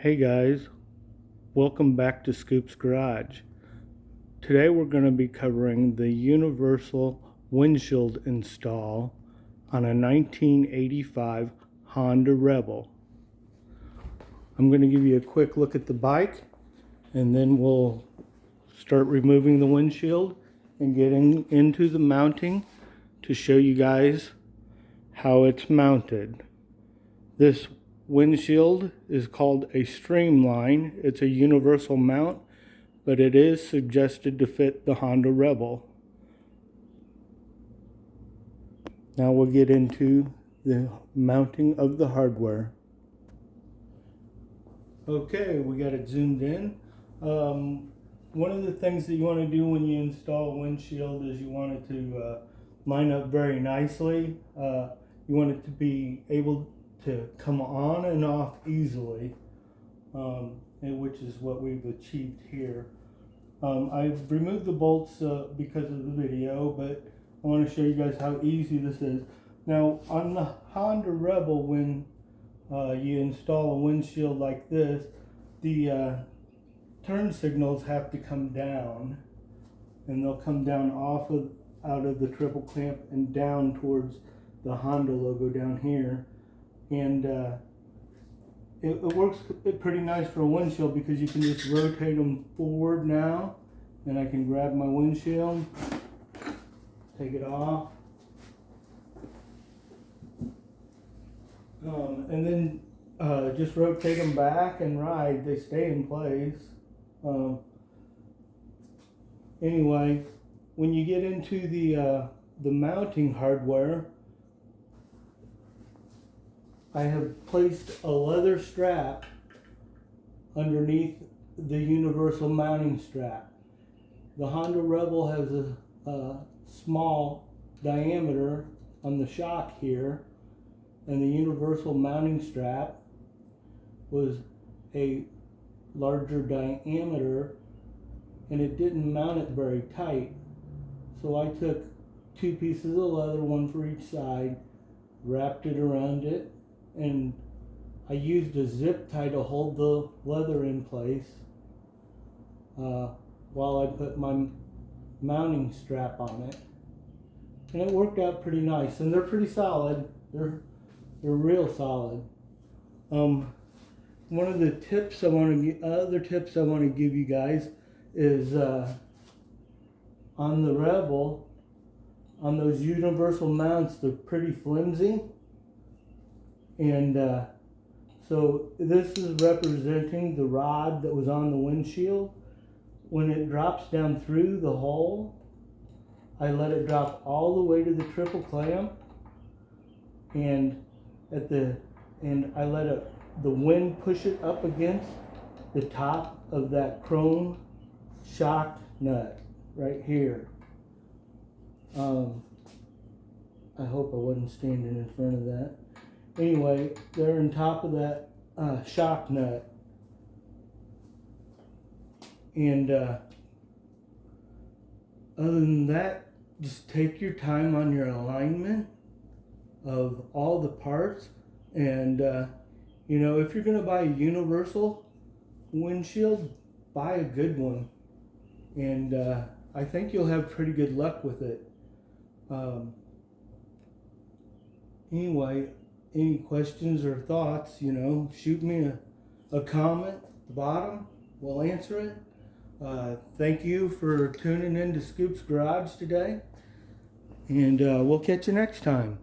Hey guys, welcome back to Scoop's Garage. Today we're going to be covering the universal windshield install on a 1985 Honda Rebel. I'm going to give you a quick look at the bike and then we'll start removing the windshield and getting into the mounting to show you guys how it's mounted. This windshield is called a streamline. It's a universal mount, but it is suggested to fit the Honda Rebel. Now we'll get into the mounting of the hardware. Okay, we got it zoomed in. One of the things that you want to do when you install a windshield is you want it to line up very nicely. You want it to be able to come on and off easily, which is what we've achieved here. I've removed the bolts because of the video, but I want to show you guys how easy this is. Now on the Honda Rebel, when you install a windshield like this, the turn signals have to come down, and they'll come down out of the triple clamp and down towards the Honda logo down here. And it works pretty nice for a windshield because you can just rotate them forward now, and I can grab my windshield, take it off, and then just rotate them back and ride. They stay in place. Anyway, when you get into the mounting hardware, I have placed a leather strap underneath the universal mounting strap. The Honda Rebel has a small diameter on the shock here, and the universal mounting strap was a larger diameter, and it didn't mount it very tight. So I took two pieces of leather, one for each side, wrapped it around it, and I used a zip tie to hold the leather in place while I put my mounting strap on it, and it worked out pretty nice. And they're pretty solid. They're real solid. One of the tips other tips I want to give you guys is on the Rebel, on those universal mounts, they're pretty flimsy. And so this is representing the rod that was on the windshield. When it drops down through the hole, I let it drop all the way to the triple clamp, and I let the wind push it up against the top of that chrome shock nut right here. I hope I wasn't standing in front of that. Anyway, they're on top of that shock nut. And other than that, just take your time on your alignment of all the parts. And you know, if you're going to buy a universal windshield, buy a good one. And I think you'll have pretty good luck with it. Anyway, any questions or thoughts, you know, shoot me a comment at the bottom. We'll answer it. Thank you for tuning in to Scoop's Garage today, and we'll catch you next time.